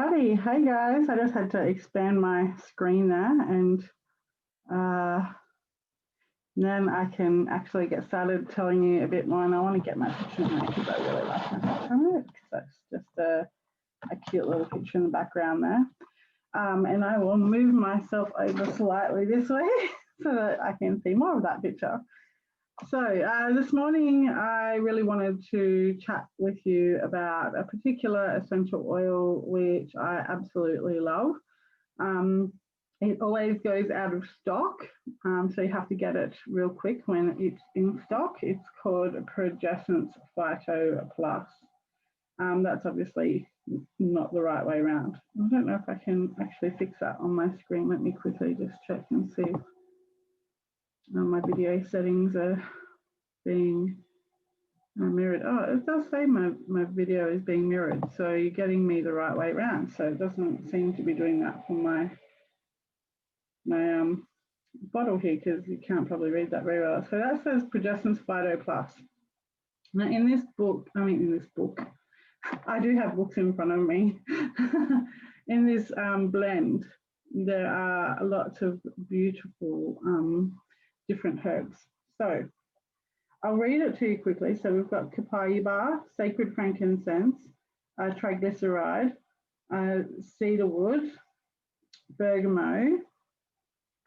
Alrighty, hey guys, I just had to expand my screen there and then I can actually get started telling you a bit more, and I want to get my picture in there because I really like my picture on it because that's just a cute little picture in the background there. And I will move myself over slightly this way so that I can see more of that picture. So this morning I really wanted to chat with you about a particular essential oil which I absolutely love. It always goes out of stock, so you have to get it real quick when it's in stock. It's called Progessence Phyto Plus. That's obviously not the right way around. I don't know if I can actually fix that on my screen. Let me quickly just check and see. My video settings are being mirrored. Oh, it does say my video is being mirrored, so you're getting me the right way around. So it doesn't seem to be doing that for my bottle here because you can't probably read that very well. So that says Progessence Phyto Plus. Now in this book, I do have books in front of me. In this blend, there are lots of beautiful different herbs. So I'll read it to you quickly. So we've got copaiba, sacred frankincense, triglyceride, cedarwood, bergamot,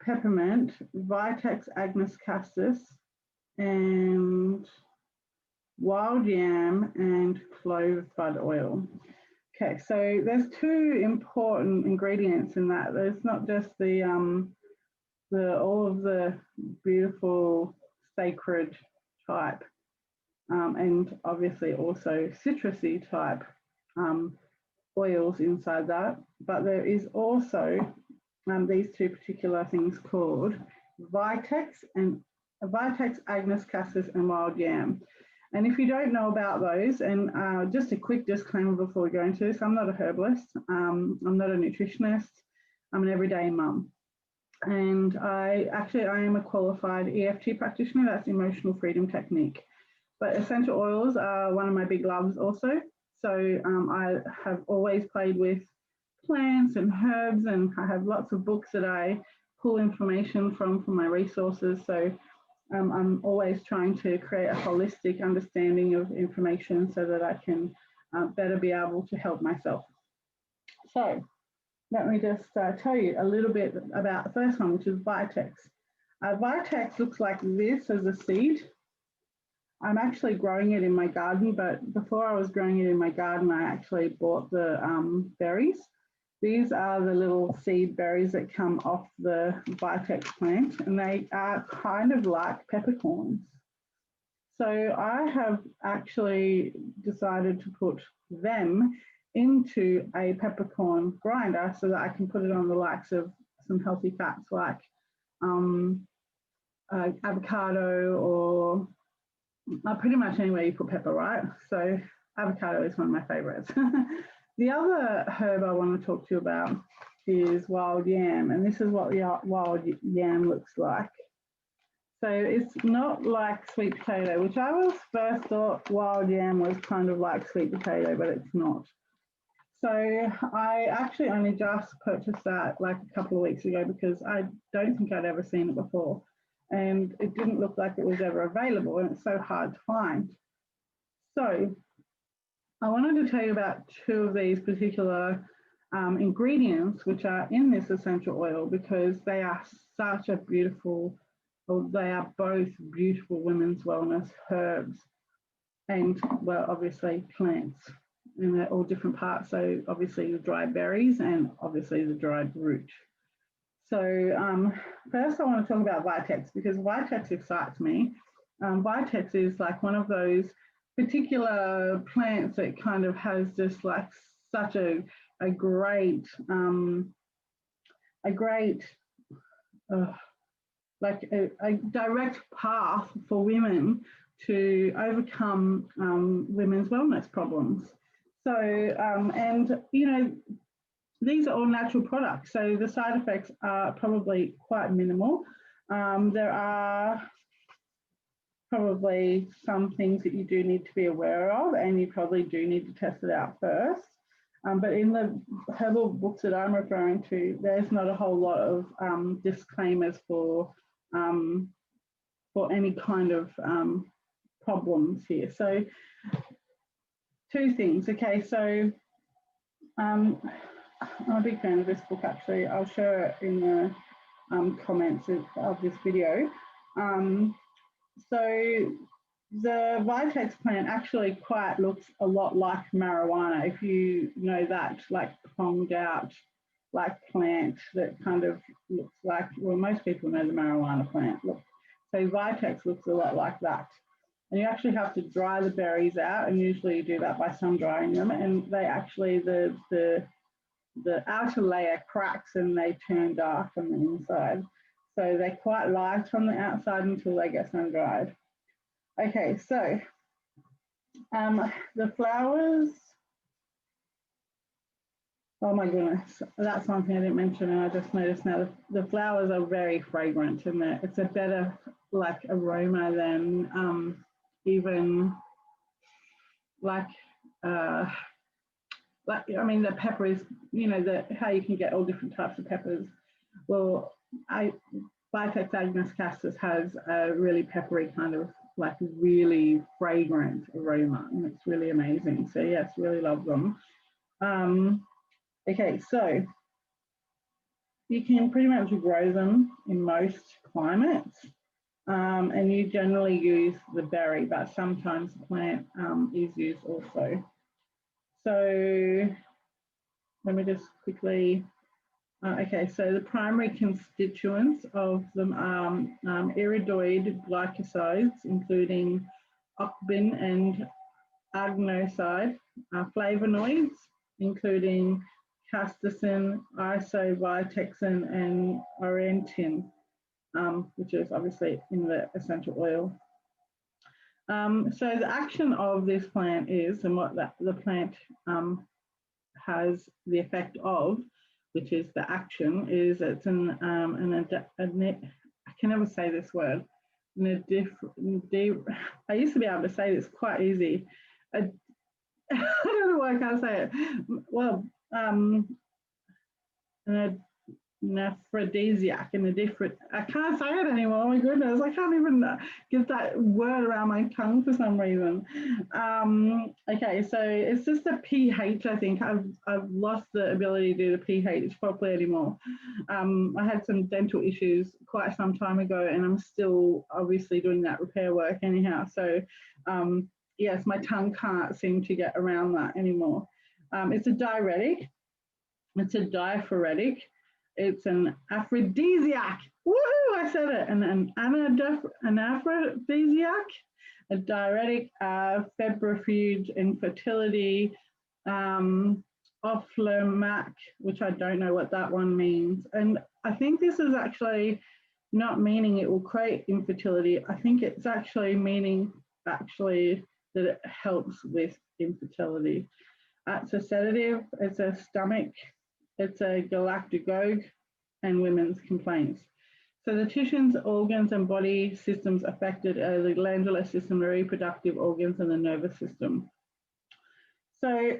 peppermint, Vitex agnus-castus, and wild yam and clove bud oil. Okay, so there's two important ingredients in that. There's not just the all of the beautiful sacred type and obviously also citrusy type oils inside that, but there is also these two particular things called Vitex agnus-castus and wild yam. And if you don't know about those, and just a quick disclaimer before we go into this, I'm not a herbalist, I'm not a nutritionist, I'm an everyday mum. And I am a qualified EFT practitioner, that's emotional freedom technique. But essential oils are one of my big loves also. So I have always played with plants and herbs, and I have lots of books that I pull information from my resources. So I'm always trying to create a holistic understanding of information so that I can better be able to help myself. So let me just tell you a little bit about the first one, which is Vitex. Vitex looks like this as a seed. I'm actually growing it in my garden, but before I was growing it in my garden, I actually bought the berries. These are the little seed berries that come off the Vitex plant, and they are kind of like peppercorns. So I have actually decided to put them into a peppercorn grinder so that I can put it on the likes of some healthy fats like avocado or pretty much anywhere you put pepper, right? So avocado is one of my favorites. The other herb I want to talk to you about is wild yam, and this is what the wild yam looks like. So it's not like sweet potato, which I was first thought wild yam was kind of like sweet potato, but it's not. So I actually only just purchased that like a couple of weeks ago because I don't think I'd ever seen it before, and it didn't look like it was ever available, and it's so hard to find. So I wanted to tell you about two of these particular ingredients which are in this essential oil because they are such a beautiful, or they are both beautiful women's wellness herbs and, well, obviously plants, and they're all different parts. So obviously the dried berries and obviously the dried root. So first I want to talk about Vitex because Vitex excites me. Vitex is like one of those particular plants that kind of has just like such a great like a direct path for women to overcome women's wellness problems. So and you know, these are all natural products, so the side effects are probably quite minimal. There are probably some things that you do need to be aware of, and you probably do need to test it out first. But in the herbal books that I'm referring to, there's not a whole lot of disclaimers for any kind of problems here. So two things. Okay, so I'm a big fan of this book actually. I'll share it in the comments of this video. So the Vitex plant actually quite looks a lot like marijuana, if you know that, like pronged out, like plant that kind of looks like, well, most people know the marijuana plant. Look, so Vitex looks a lot like that. And you actually have to dry the berries out, and usually you do that by sun drying them, and they actually, the outer layer cracks and they turn dark on the inside. So they're quite light on the outside until they get sun dried. Okay, so the flowers, oh my goodness, that's one thing I didn't mention and I just noticed now. The flowers are very fragrant, and it's a better like aroma than even like I mean, the pepper is, you know, how you can get all different types of peppers. Well, Vitex agnus-castus has a really peppery kind of like really fragrant aroma, and it's really amazing. So yes, really love them. Okay, so you can pretty much grow them in most climates, and you generally use the berry, but sometimes the plant is used also. So let me just quickly, okay, so the primary constituents of them are iridoid glycosides, including ocbin and agnoside, flavonoids, including castesin, isobitexin, and aurantin, which is obviously in the essential oil. So the action of this plant is, and what the plant has the effect of, which is the action, is it's I can never say this word. I used to be able to say this quite easy. I don't know why I can't say it. Well, an aphrodisiac and a different, I can't say it anymore, my goodness, I can't even get that word around my tongue for some reason. Okay, so it's just a pH, I think. I've lost the ability to do the pH properly anymore. I had some dental issues quite some time ago, and I'm still obviously doing that repair work anyhow. So yes, my tongue can't seem to get around that anymore. It's a diuretic, it's a diaphoretic, it's an aphrodisiac. Woohoo! I said it. And an aphrodisiac, a diuretic, febrifuge, infertility, ophthalmic, which I don't know what that one means. And I think this is actually not meaning it will create infertility. I think it's actually meaning that it helps with infertility. It's a sedative, it's a stomach, it's a galactagogue, and women's complaints. So the tissues, organs, and body systems affected are the glandular system, the reproductive organs, and the nervous system. So,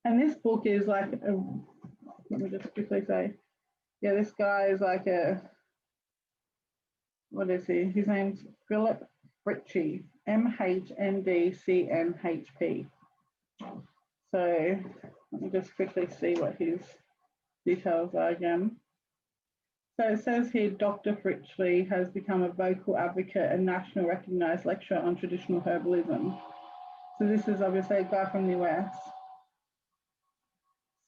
and this book is like, let me just quickly say, yeah, this guy is like what is he? His name's Philip Fritchie, MHNDCNHP. So let me just quickly see what his details are again. So it says here, Dr. Fritchie has become a vocal advocate and national recognised lecturer on traditional herbalism. So this is obviously a guy from the US.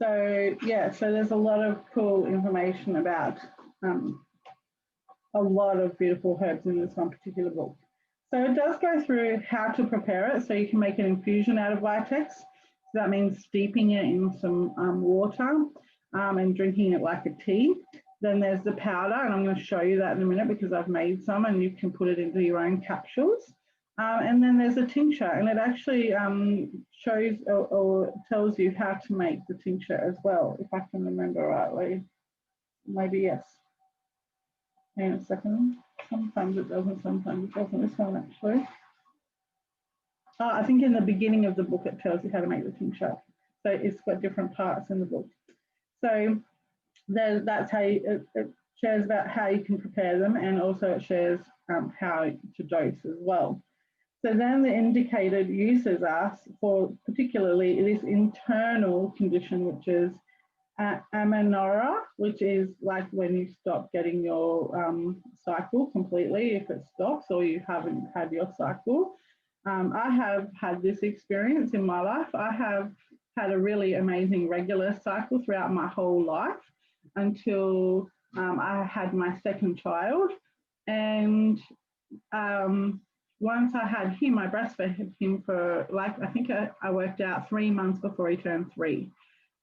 So yeah, so there's a lot of cool information about a lot of beautiful herbs in this one particular book. So it does go through how to prepare it. So you can make an infusion out of Vitex. So that means steeping it in some water and drinking it like a tea. Then there's the powder, and I'm going to show you that in a minute because I've made some, and you can put it into your own capsules. And then there's a tincture, and it actually shows or tells you how to make the tincture as well, if I can remember rightly. Maybe yes. Hang on a second. Sometimes it doesn't, sometimes it doesn't. This one actually. I think in the beginning of the book it tells you how to make the tincture. So it's got different parts in the book. So that's how it shares about how you can prepare them, and also it shares how to dose as well. So then the indicated uses are for particularly this internal condition, which is amenorrhea, which is like when you stop getting your cycle completely, if it stops or you haven't had your cycle. I have had this experience in my life. I have had a really amazing regular cycle throughout my whole life until I had my second child. And once I had him, I breastfed him for like, I think I worked out 3 months before he turned 3.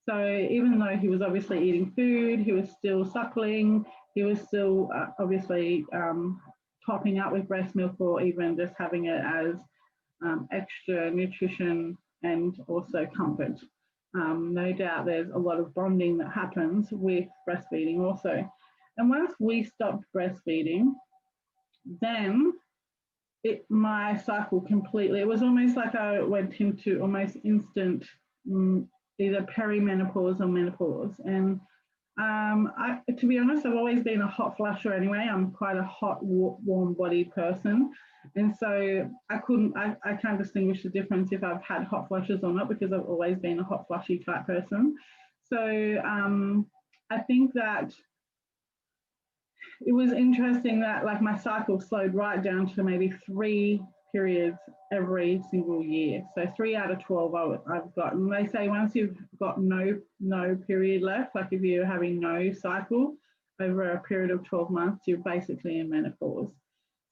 So even though he was obviously eating food, he was still suckling, he was still obviously topping up with breast milk, or even just having it as extra nutrition and also comfort. No doubt there's a lot of bonding that happens with breastfeeding also. And once we stopped breastfeeding, then my cycle completely, it was almost like I went into almost instant either perimenopause or menopause. And to be honest, I've always been a hot flusher anyway. I'm quite a hot, warm-bodied person. And so I can't distinguish the difference if I've had hot flushes or not, because I've always been a hot flushy type person. So I think that it was interesting that like my cycle slowed right down to maybe 3 periods every single year. So 3 out of 12 I've gotten. They say once you've got no period left, like if you're having no cycle over a period of 12 months, you're basically in menopause.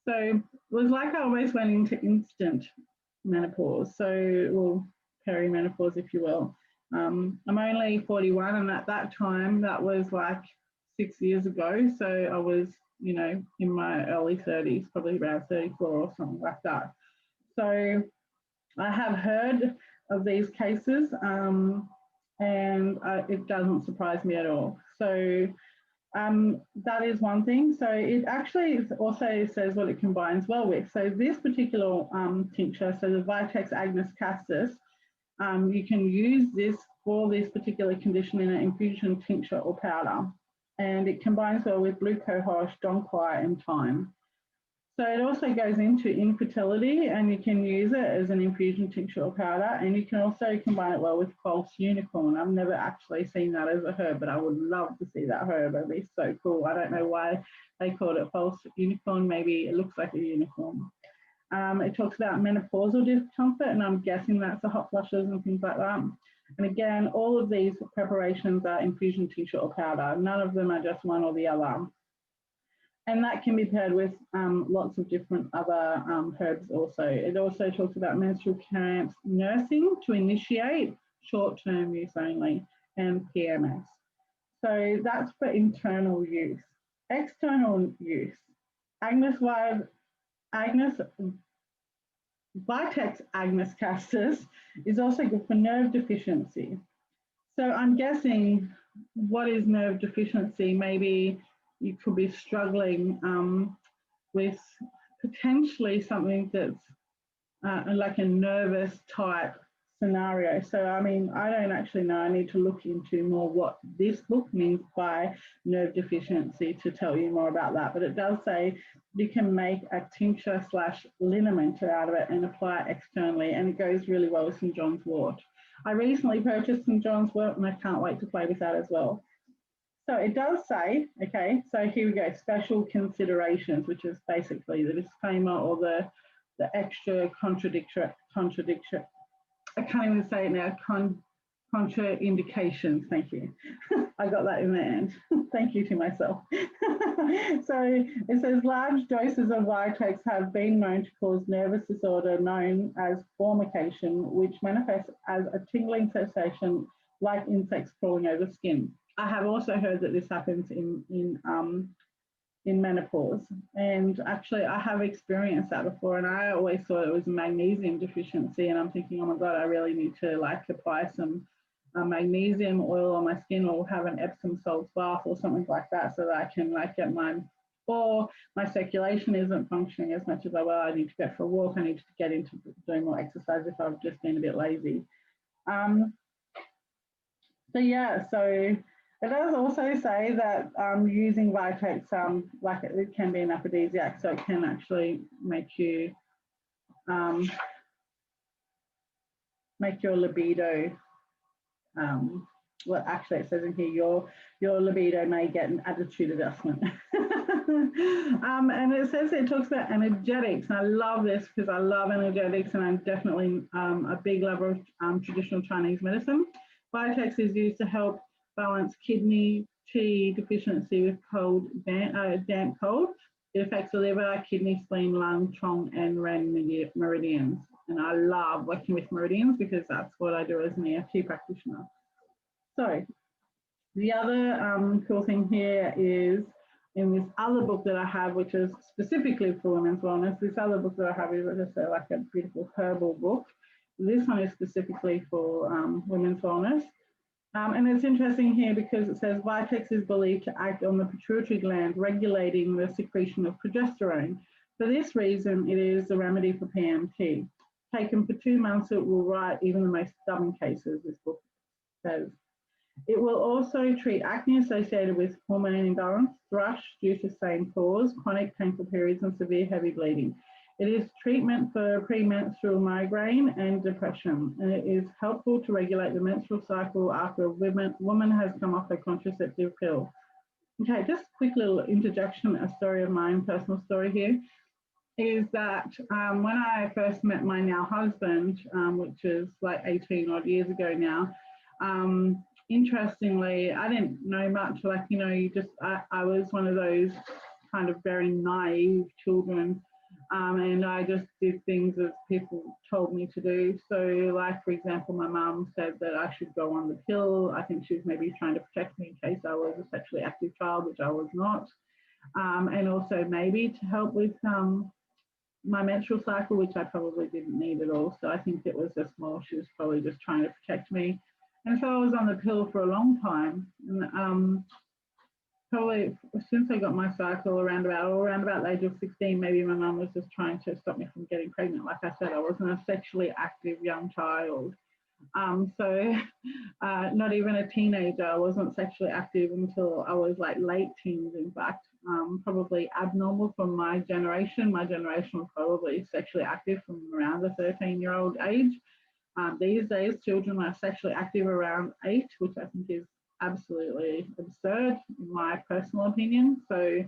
So it was like I always went into instant menopause. So, well, perimenopause, if you will. I'm only 41, and at that time, that was like 6 years ago. So I was, you know, in my early 30s, probably around 34 or something like that. So I have heard of these cases, and it doesn't surprise me at all. So that is one thing. So it actually also says what it combines well with. So this particular tincture, so the Vitex agnus-castus, you can use this for this particular condition in an infusion tincture or powder. And it combines well with blue cohosh, donquai, and thyme. So it also goes into infertility, and you can use it as an infusion tincture or powder, and you can also combine it well with false unicorn. I've never actually seen that as a herb, but I would love to see that herb. It'd be so cool. I don't know why they called it false unicorn. Maybe it looks like a unicorn. It talks about menopausal discomfort, and I'm guessing that's the hot flushes and things like that. And again, all of these preparations are infusion tincture or powder. None of them are just one or the other. And that can be paired with lots of different other herbs also. It also talks about menstrual cramps, nursing to initiate, short-term use only, and PMS. So that's for internal use. External use. Vitex agnus-castus is also good for nerve deficiency. So I'm guessing, what is nerve deficiency? Maybe you could be struggling with potentially something that's like a nervous type scenario. So, I mean, I don't actually know. I need to look into more what this book means by nerve deficiency to tell you more about that. But it does say you can make a tincture / liniment out of it and apply it externally, and it goes really well with St. John's wort. I recently purchased St. John's wort, and I can't wait to play with that as well. So it does say, okay, so here we go, special considerations, which is basically the disclaimer or the extra contradiction. I can't even say it now, contraindications, thank you. I got that in the end. Thank you to myself. So it says large doses of Vitex have been known to cause nervous disorder known as formication, which manifests as a tingling sensation like insects crawling over skin. I have also heard that this happens in menopause, and actually I have experienced that before, and I always thought it was a magnesium deficiency, and I'm thinking, oh my God, I really need to like apply some magnesium oil on my skin, or have an Epsom salts bath or something like that, so that I can like get my circulation isn't functioning as much as I need to go for a walk, I need to get into doing more exercise if I've just been a bit lazy. So yeah, so it does also say that using Vitex, like it can be an aphrodisiac, so it can actually make you make your libido. Well, actually, it says in here your libido may get an attitude adjustment. And it says it talks about energetics, and I love this because I love energetics, and I'm definitely a big lover of traditional Chinese medicine. Vitex is used to help balance kidney qi deficiency with damp cold. It affects the liver, kidney, spleen, lung, chong, and ren meridians. And I love working with meridians because that's what I do as an EFT practitioner. So the other cool thing here is in this other book that I have, which is specifically for women's wellness. This other book that I have is just like a beautiful herbal book. This one is specifically for women's wellness. And it's interesting here because it says Vitex is believed to act on the pituitary gland, regulating the secretion of progesterone. For this reason, it is a remedy for PMT. Taken for 2 months, it will right even the most stubborn cases, this book says. It will also treat acne associated with hormone imbalance, thrush due to same cause, chronic painful periods, and severe heavy bleeding. It is treatment for premenstrual migraine and depression, and it is helpful to regulate the menstrual cycle after a woman has come off a contraceptive pill. Okay, just a quick little interjection, a story of mine, personal story here, is that when I first met my now husband, which is like 18 odd years ago now, interestingly, I didn't know much, like, you know, I was one of those kind of very naive children. And I just did things as people told me to do. So, like, for example, my mum said that I should go on the pill. I think she was maybe trying to protect me in case I was a sexually active child, which I was not. And also maybe to help with my menstrual cycle, which I probably didn't need at all. So I think it was just more, she was probably just trying to protect me. And so I was on the pill for a long time. And probably since I got my cycle around about the age of 16, maybe my mum was just trying to stop me from getting pregnant. Like I said, I wasn't a sexually active young child. So not even a teenager. I wasn't sexually active until I was like late teens, in fact. Probably abnormal for my generation. My generation was probably sexually active from around the 13-year-old age. These days, children are sexually active around 8, which I think is absolutely absurd, in my personal opinion. So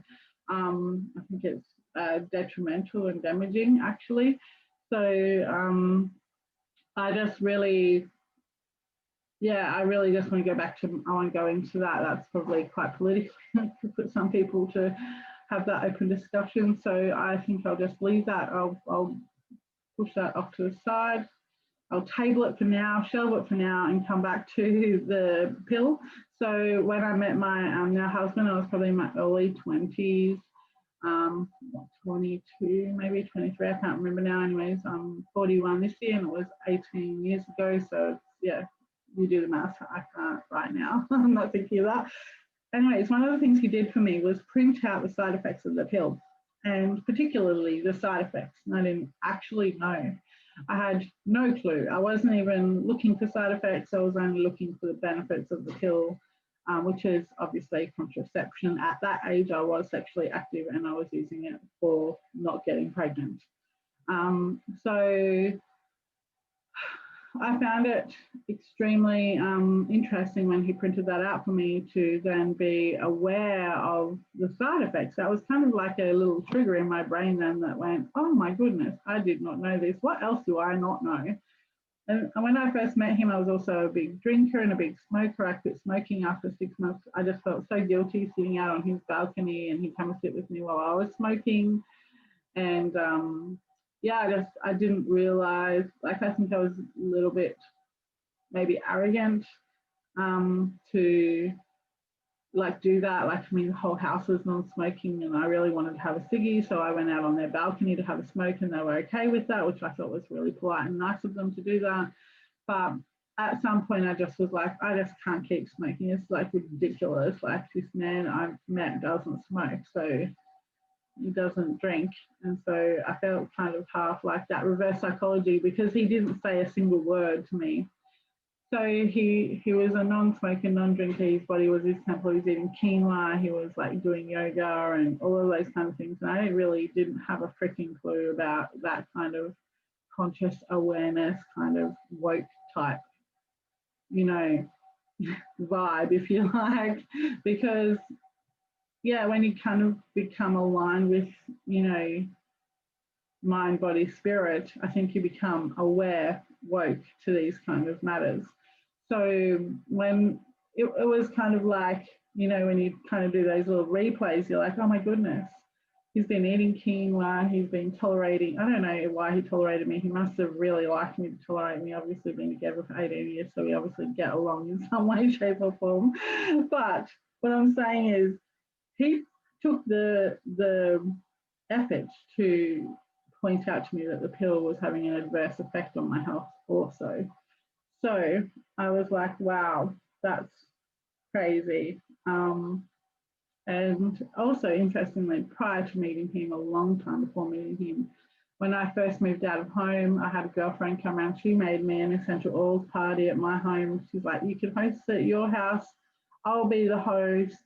I think it's detrimental and damaging, actually. So I just really, I really just want to go back to, I won't go into that. That's probably quite political for some people to have that open discussion. So I think I'll just leave that. I'll push that off to the side. I'll table it for now, shelve it for now, and come back to the pill. So when I met my now husband, I was probably in my early 20s, 22, maybe 23, I can't remember now. Anyways, I'm 41 this year, and it was 18 years ago. So yeah, you do the math. I can't right now. I'm not thinking of that. Anyways, one of the things he did for me was print out the side effects of the pill, and particularly the side effects. And I didn't actually know. I had no clue. I wasn't even looking for side effects. I was only looking for the benefits of the pill, which is obviously contraception. At that age, I was sexually active and I was using it for not getting pregnant. So I found it extremely interesting when he printed that out for me to then be aware of the side effects. That was kind of like a little trigger in my brain then that went, oh my goodness, I did not know this. What else do I not know? And when I first met him, I was also a big drinker and a big smoker. I quit smoking after 6 months. I just felt so guilty sitting out on his balcony and he'd come and sit with me while I was smoking. And I didn't realize, like, I think I was a little bit maybe arrogant to like do that. Like, I mean, the whole house was non-smoking and I really wanted to have a ciggy, so I went out on their balcony to have a smoke and they were okay with that, which I thought was really polite and nice of them to do that. But at some point I just was like, I just can't keep smoking. It's like ridiculous. Like, this man I've met doesn't smoke, so he doesn't drink. And so I felt kind of half like that reverse psychology because he didn't say a single word to me. So he was a non-smoker, non-drinker. His body was his temple. He was eating quinoa. He was like doing yoga and all of those kind of things. And I really didn't have a freaking clue about that kind of conscious awareness, kind of woke type, you know, vibe, if you like, because yeah, when you kind of become aligned with, you know, mind, body, spirit, I think you become aware, woke to these kind of matters. So when it was kind of like, you know, when you kind of do those little replays, you're like, oh my goodness, he's been eating quinoa, he's been tolerating, I don't know why he tolerated me. He must have really liked me to tolerate me. Obviously been together for 18 years, so we obviously get along in some way, shape or form. But what I'm saying is he took the effort to point out to me that the pill was having an adverse effect on my health also. So I was like, wow, that's crazy. And also, interestingly, prior to meeting him, a long time before meeting him, when I first moved out of home, I had a girlfriend come around. She made me an essential oils party at my home. She's like, you can host it at your house. I'll be the host.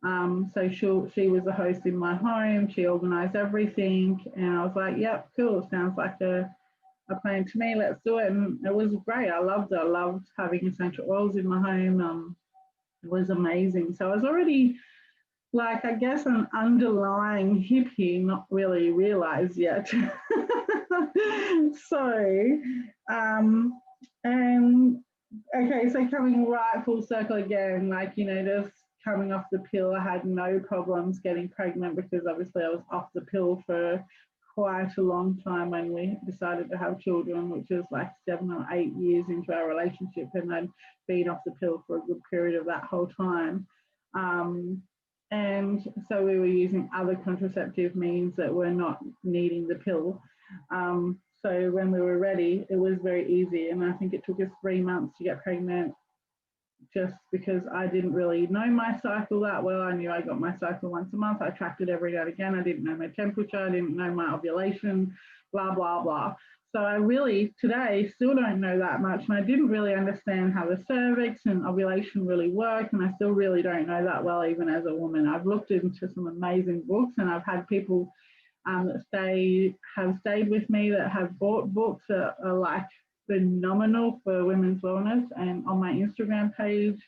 So she was the host in my home. She organised everything. And I was like, yep, cool. Sounds like a plan to me. Let's do it. And it was great. I loved it. I loved having essential oils in my home. It was amazing. So I was already like, I guess, an underlying hippie, not really realized yet. So, and okay, so coming right full circle again, like, you know, just coming off the pill, I had no problems getting pregnant because obviously I was off the pill for quite a long time when we decided to have children, which is like 7 or 8 years into our relationship, and I'd been off the pill for a good period of that whole time. And so we were using other contraceptive means that were not needing the pill. So when we were ready, it was very easy. And I think it took us 3 months to get pregnant just because I didn't really know my cycle that well. I knew I got my cycle once a month. I tracked it every now and again. I didn't know my temperature. I didn't know my ovulation, blah, blah, blah. So I really, today, still don't know that much. And I didn't really understand how the cervix and ovulation really work. And I still really don't know that well, even as a woman. I've looked into some amazing books, and I've had people that have stayed with me that have bought books that are like phenomenal for women's wellness. And on my Instagram page,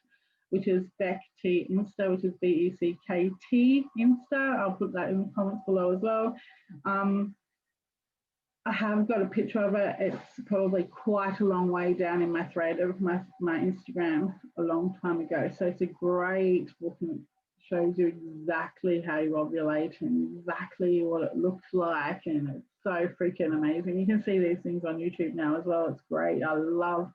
which is Beck T Insta, which is BECKT Insta, I'll put that in the comments below as well. I have got a picture of it. It's probably quite a long way down in my thread of my Instagram a long time ago. So it's a great book, and it shows you exactly how you ovulate and exactly what it looks like. And it's so freaking amazing. You can see these things on YouTube now as well. It's great. I love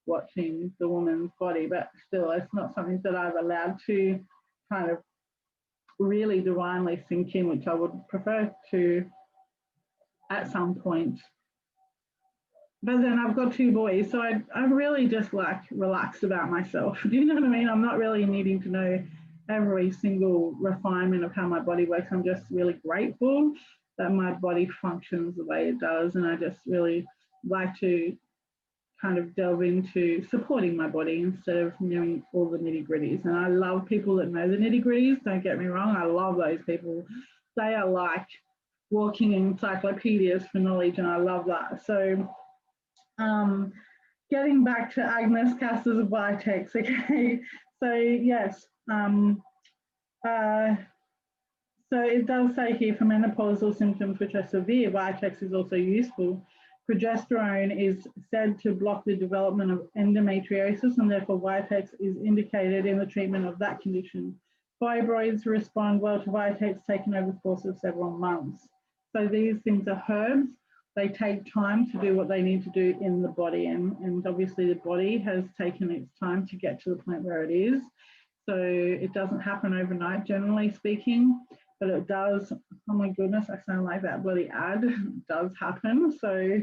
watching the woman's body, but still, it's not something that I've allowed to kind of really divinely sink in, which I would prefer to at some point. But then I've got 2 boys, so I'm really just like relaxed about myself. Do you know what I mean? I'm not really needing to know every single refinement of how my body works. I'm just really grateful that my body functions the way it does. And I just really like to kind of delve into supporting my body instead of knowing all the nitty gritties. And I love people that know the nitty gritties. Don't get me wrong. I love those people. They are like walking encyclopedias for knowledge, and I love that. So getting back to agnus-castus Vitex, okay. So yes, so it does say here for menopausal symptoms which are severe, Vitex is also useful. Progesterone is said to block the development of endometriosis, and therefore Vitex is indicated in the treatment of that condition. Fibroids respond well to Vitex taken over the course of several months. So these things are herbs. They take time to do what they need to do in the body, and obviously the body has taken its time to get to the point where it is. So it doesn't happen overnight, generally speaking, but it does. Oh my goodness, I sound like that bloody ad. It does happen. So,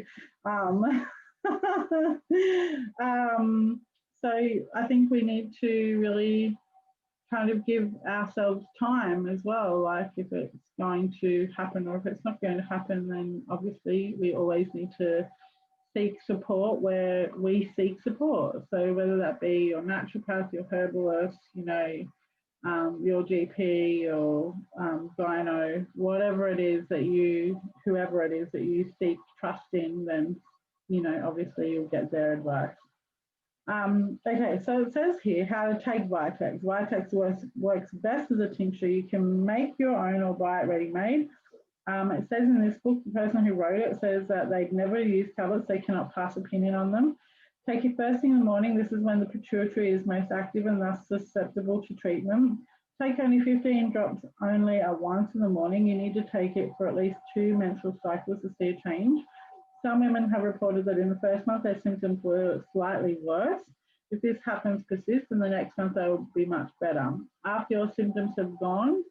so I think we need to really kind of give ourselves time as well. Like if it's going to happen or if it's not going to happen, then obviously we always need to seek support where we seek support. So whether that be your naturopath, your herbalist, you know, your GP or gyno, whatever it is that you, whoever it is that you seek trust in, then, you know, obviously you'll get their advice. Okay, so it says here how to take Vitex. Vitex works best as a tincture. You can make your own or buy it ready-made. It says in this book, the person who wrote it says that they'd never use tablets, they cannot pass opinion on them. Take it first thing in the morning. This is when the pituitary is most active and thus susceptible to treatment. Take only 15 drops only at once in the morning. You need to take it for at least 2 menstrual cycles to see a change. Some women have reported that in the first month their symptoms were slightly worse. If this happens persist, in the next month they will be much better. After your symptoms have gone,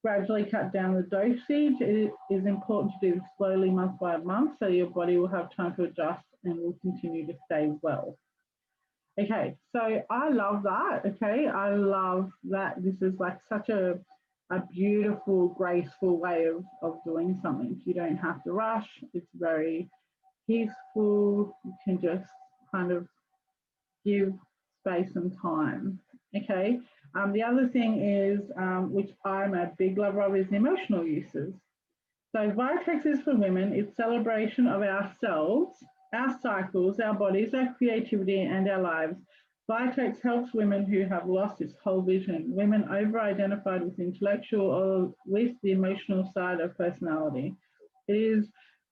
gradually cut down the dosage. It is important to do this slowly month by month so your body will have time to adjust and will continue to stay well. Okay, so I love that, okay? I love that this is like such a beautiful, graceful way of doing something. You don't have to rush. It's very peaceful. You can just kind of give space and time, okay? The other thing is, which I'm a big lover of, is the emotional uses. So Vitex is for women. It's celebration of ourselves, our cycles, our bodies, our creativity, and our lives. Vitex helps women who have lost this whole vision, women over-identified with intellectual or with the emotional side of personality. It is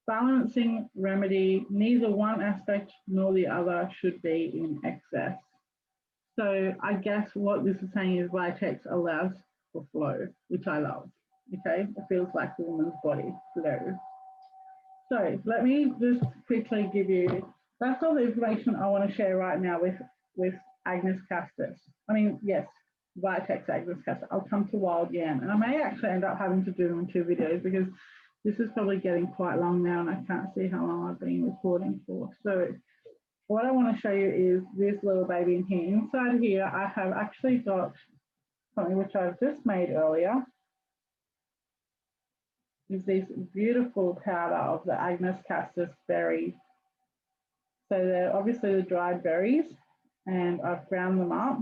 balancing remedy. Neither one aspect nor the other should be in excess. So I guess what this is saying is Vitex allows for flow, which I love. Okay, it feels like the woman's body flow. So let me just quickly give you, that's all the information I want to share right now with agnus-castus. I mean, yes, Vitex agnus-castus. I'll come to wild yam, and I may actually end up having to do them in 2 videos because this is probably getting quite long now and I can't see how long I've been recording for. So what I want to show you is this little baby in here. Inside here, I have actually got something which I've just made earlier. Is this beautiful powder of the agnus-castus berry. So they're obviously the dried berries, and I've ground them up.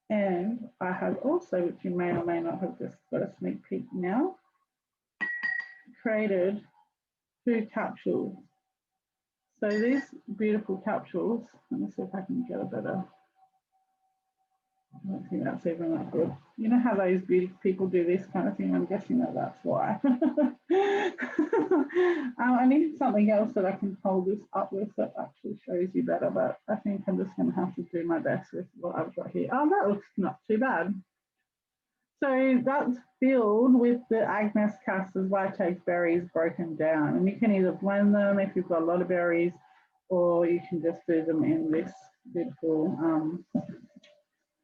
And I have also, which you may or may not have just got a sneak peek now, created 2 capsules. So these beautiful capsules, let me see if I can get a better, I don't think that's even that good. You know how those beauty people do this kind of thing? I'm guessing that that's why. I need something else that I can hold this up with that actually shows you better, but I think I'm just going to have to do my best with what I've got here. Oh, that looks not too bad. So that's filled with the agnus-castus Vitex berries broken down. And you can either blend them if you've got a lot of berries, or you can just do them in this beautiful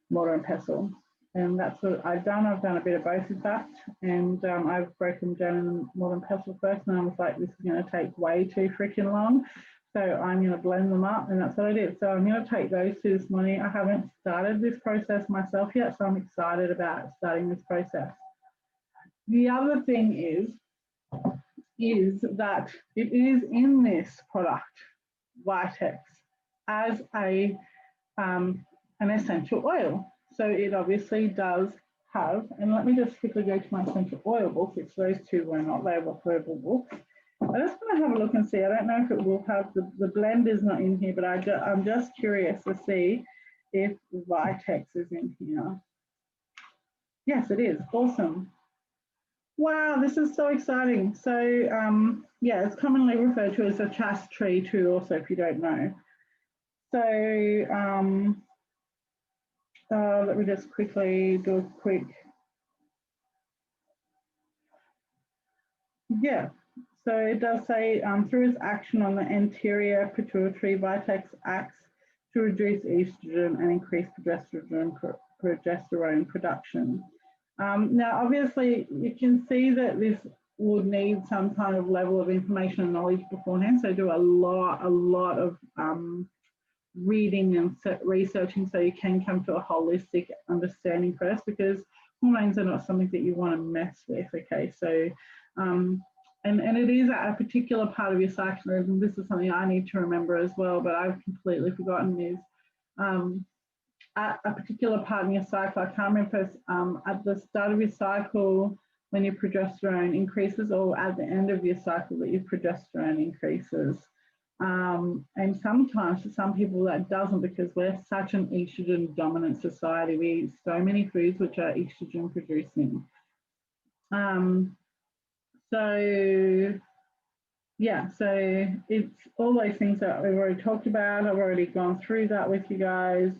mortar and pestle. And that's what I've done. I've done a bit of both, in fact. And I've broken them down in the mortar and pestle first. And I was like, this is going to take way too freaking long. So I'm going to blend them up, and that's what I did. So I'm going to take those 2 this morning. I haven't started this process myself yet, so I'm excited about starting this process. The other thing is that it is in this product, Vitex, as an essential oil. So it obviously does have, and let me just quickly go to my essential oil book, which those 2 were not, they were herbal books. I just want to have a look and see. I don't know if it will have, the blend is not in here, but I'm just curious to see if Vitex is in here. Yes, it is. Awesome. Wow, this is so exciting. So yeah, it's commonly referred to as a chaste tree too, also, if you don't know. So let me just quickly do a quick, yeah. So it does say, through its action on the anterior pituitary, Vitex acts to reduce estrogen and increase progesterone production. Now, obviously, you can see that this would need some kind of level of information and knowledge beforehand. So do a lot of reading and researching so you can come to a holistic understanding first, because hormones are not something that you want to mess with, okay? So and it is at a particular part of your cycle, and this is something I need to remember as well, but I've completely forgotten, is at a particular part in your cycle. I can't remember if it's at the start of your cycle when your progesterone increases, or at the end of your cycle that your progesterone increases. And sometimes for some people that doesn't, because we're such an estrogen dominant society. We eat so many foods which are estrogen producing. So yeah, so it's all those things that we've already talked about. I've already gone through that with you guys.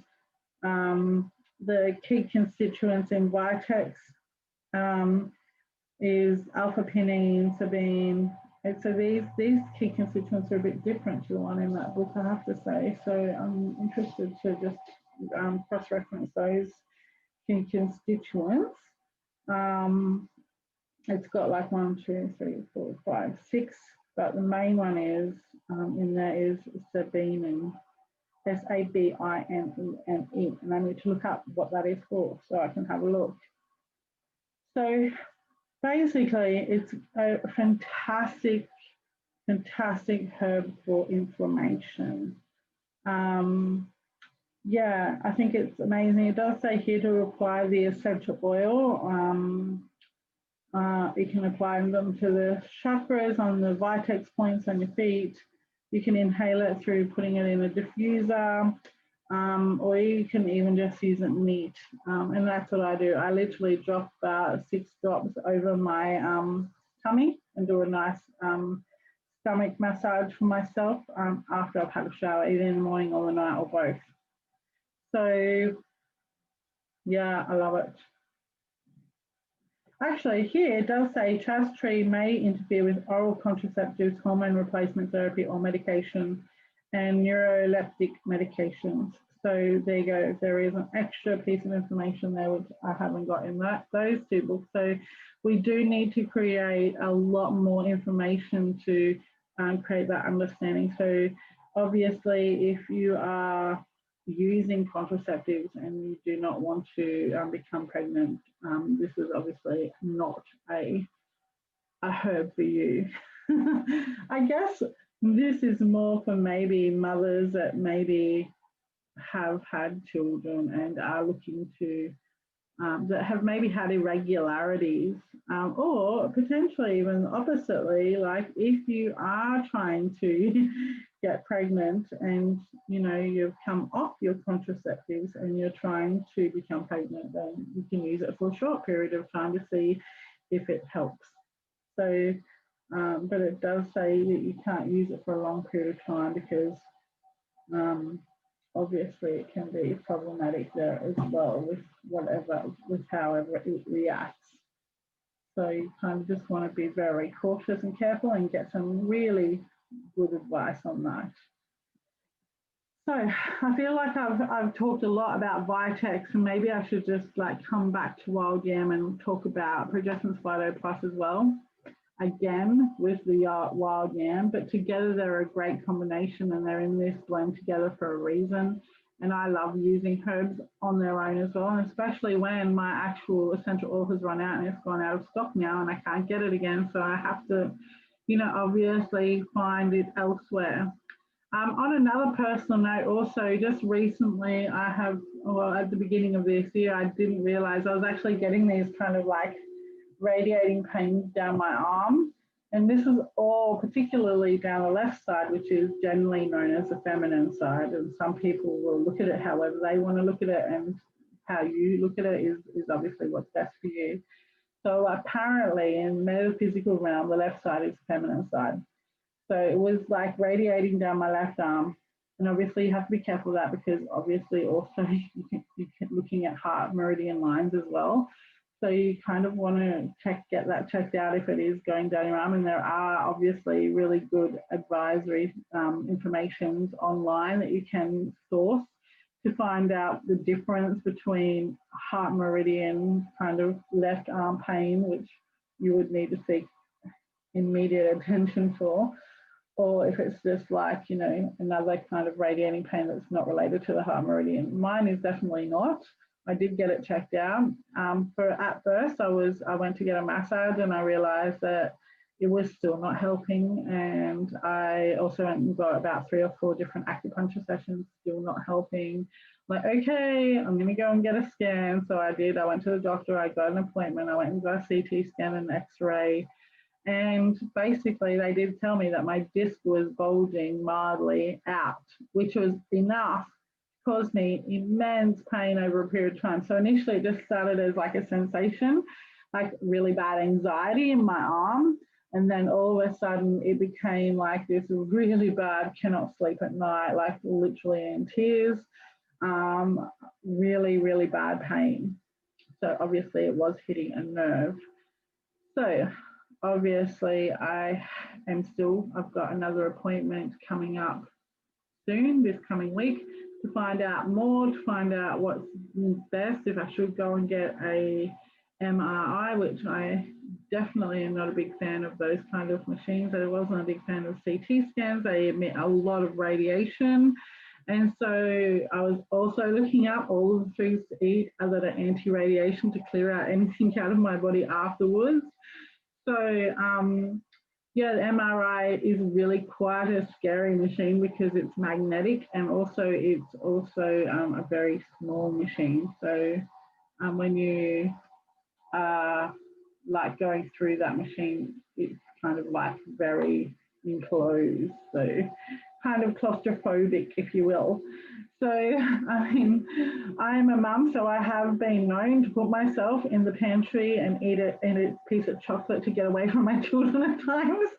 The key constituents in Vitex is alpha-pinene, sabine. And so these key constituents are a bit different to the one in that book, I have to say. So I'm interested to just cross-reference those key constituents. It's got like 1, 2, 3, 4, 5, 6, but the main one is in there is sabine, S-A-B-I-N-E-N-E, and I need to look up what that is for so I can have a look. So basically, it's a fantastic herb for inflammation. Yeah, I think it's amazing. It does say here to apply the essential oil. You can apply them to the chakras on the Vitex points on your feet. You can inhale it through putting it in a diffuser, or you can even just use it neat. And that's what I do. I literally drop about 6 drops over my tummy and do a nice stomach massage for myself after I've had a shower, either in the morning or the night or both. So yeah, I love it. Actually, here it does say Chaste tree may interfere with oral contraceptives, hormone replacement therapy or medication, and neuroleptic medications. So there you go. There is an extra piece of information there which I haven't got in those 2 books. So we do need to create a lot more information to create that understanding. So obviously, if you are using contraceptives and you do not want to become pregnant, this is obviously not a herb for you. I guess this is more for maybe mothers that maybe have had children and are looking to, that have maybe had irregularities, or potentially even oppositely, like if you are trying to get pregnant and you've come off your contraceptives and you're trying to become pregnant, then you can use it for a short period of time to see if it helps. So, but it does say that you can't use it for a long period of time because obviously it can be problematic there as well with however it reacts. So you kind of just want to be very cautious and careful and get some really good advice on that. So I feel like I've talked a lot about Vitex, and maybe I should just come back to Wild Yam and talk about Progessence Phyto Plus as well. Again, with the Wild Yam, but together they're a great combination and they're in this blend together for a reason. And I love using herbs on their own as well, and especially when my actual essential oil has run out and it's gone out of stock now and I can't get it again. So I have to, obviously find it elsewhere. On another personal note, also, just recently I have, well, at the beginning of this year, I didn't realize I was actually getting these kind of radiating pains down my arm. And this is all particularly down the left side, which is generally known as the feminine side. And some people will look at it however they want to look at it, and how you look at it is obviously what's best for you. So apparently in metaphysical realm, the left side is the feminine side. So it was radiating down my left arm. And obviously you have to be careful of that, because obviously also you're looking at heart meridian lines as well. So you kind of want to get that checked out if it is going down your arm. And there are obviously really good advisory information online that you can source to find out the difference between heart meridian kind of left arm pain, which you would need to seek immediate attention for, or if it's just another kind of radiating pain that's not related to the heart meridian. Mine is definitely not. I did get it checked out. At first, I went to get a massage and I realized that it was still not helping. And I also went and got about 3 or 4 different acupuncture sessions, still not helping. Like, okay, I'm going to go and get a scan. So I did. I went to the doctor. I got an appointment. I went and got a CT scan and X-ray. And basically, they did tell me that my disc was bulging mildly out, which was enough to cause me immense pain over a period of time. So initially, it just started as like a sensation, like really bad anxiety in my arm. And then all of a sudden, it became like this really bad, cannot sleep at night, like literally in tears, really, really bad pain. So obviously, it was hitting a nerve. So obviously I've got another appointment coming up soon, this coming week, to find out more, to find out what's best, if I should go and get a MRI, which I definitely am not a big fan of those kind of machines. I wasn't a big fan of CT scans. They emit a lot of radiation. And so I was also looking up all of the foods to eat that are anti-radiation to clear out anything out of my body afterwards. So yeah, the MRI is really quite a scary machine because it's magnetic, and also it's also a very small machine. So when you are like going through that machine, it's kind of like very enclosed, so kind of claustrophobic, if you will. So, I mean, I'm a mum, so I have been known to put myself in the pantry and eat a piece of chocolate to get away from my children at times.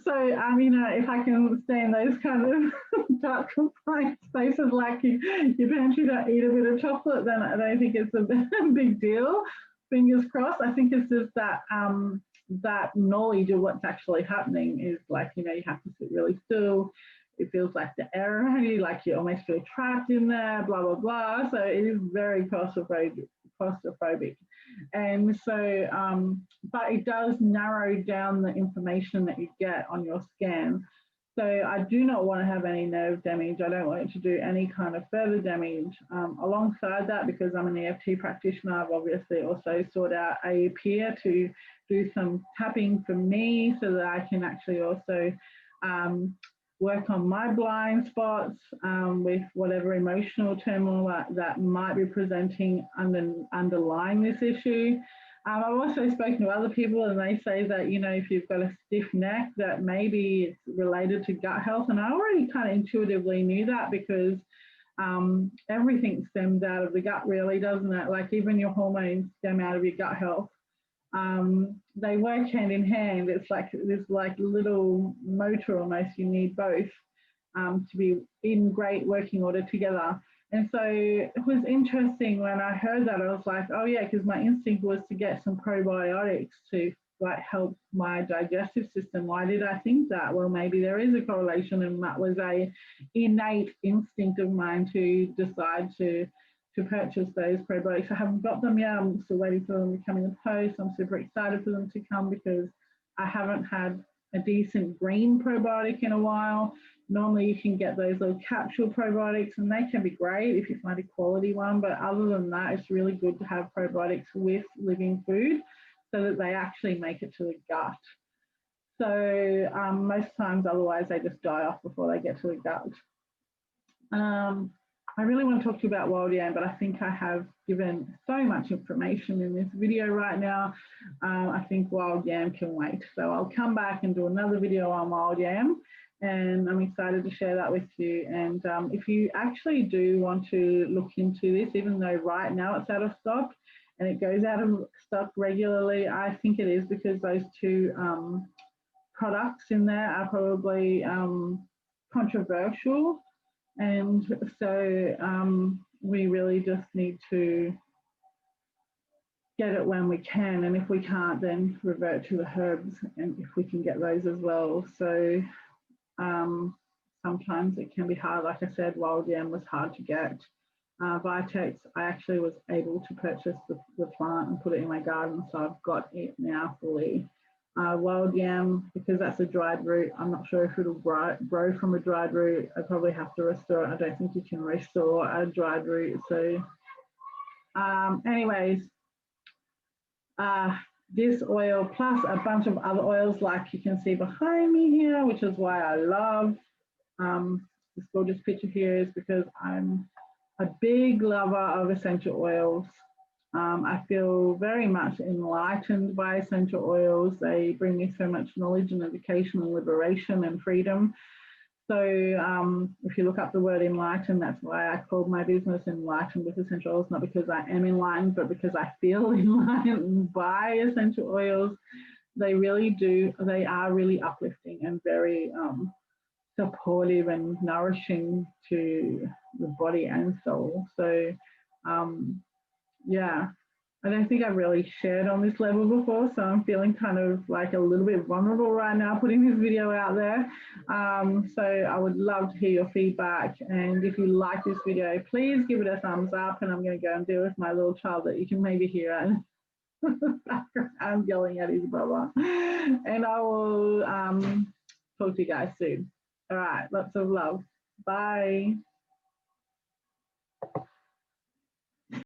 So, you know, if I can stay in those kind of dark, confined spaces like your pantry to eat a bit of chocolate, then I don't think it's a big deal. Fingers crossed. I think it's just that that knowledge of what's actually happening is like, you know, you have to sit really still. It feels like the air around you, like you almost feel trapped in there, blah, blah, blah. So it is very claustrophobic. And so, but it does narrow down the information that you get on your scan. So I do not want to have any nerve damage. I don't want it to do any kind of further damage. Alongside that, because I'm an EFT practitioner, I've obviously also sought out a peer to do some tapping for me so that I can actually also work on my blind spots with whatever emotional turmoil that might be presenting underlying this issue. I've also spoken to other people, and they say that, you know, if you've got a stiff neck, that maybe it's related to gut health. And I already kind of intuitively knew that because everything stems out of the gut, really, doesn't it? Like even your hormones stem out of your gut health. They work hand in hand. It's like this like little motor almost. You need both to be in great working order together. And so it was interesting when I heard that. I was like, oh yeah, because my instinct was to get some probiotics to like help my digestive system. Why did I think that? Well, maybe there is a correlation, and that was a innate instinct of mine to decide to purchase those probiotics. I haven't got them yet. I'm still waiting for them to come in the post. I'm super excited for them to come because I haven't had a decent green probiotic in a while. Normally you can get those little capsule probiotics, and they can be great if you find a quality one, but other than that, it's really good to have probiotics with living food so that they actually make it to the gut. So most times otherwise they just die off before they get to the gut. I really want to talk to you about wild yam, but I think I have given so much information in this video right now. I think wild yam can wait. So I'll come back and do another video on wild yam, and I'm excited to share that with you. And if you actually do want to look into this, even though right now it's out of stock and it goes out of stock regularly, I think it is because those two products in there are probably controversial. And so we really just need to get it when we can. And if we can't, then revert to the herbs, and if we can get those as well. So sometimes it can be hard. Like I said, wild yam was hard to get. Vitex, I actually was able to purchase the plant and put it in my garden. So I've got it now fully. Wild yam, because that's a dried root, I'm not sure if it'll grow from a dried root. I probably have to restore it. I don't think you can restore a dried root. So anyways, this oil plus a bunch of other oils like you can see behind me here, which is why I love this gorgeous picture here, is because I'm a big lover of essential oils. I feel very much enlightened by essential oils. They bring me so much knowledge and education and liberation and freedom. So if you look up the word enlightened, that's why I called my business Enlightened with Essential Oils, not because I am enlightened, but because I feel enlightened by essential oils. They really do, they are really uplifting and very supportive and nourishing to the body and soul. So yeah, I don't think I've really shared on this level before, so I'm feeling kind of like a little bit vulnerable right now putting this video out there. So I would love to hear your feedback, and if you like this video, please give it a thumbs up, and I'm going to go and deal with my little child that you can maybe hear in the background yelling at his brother, and I will talk to you guys soon. All right, lots of love. Bye.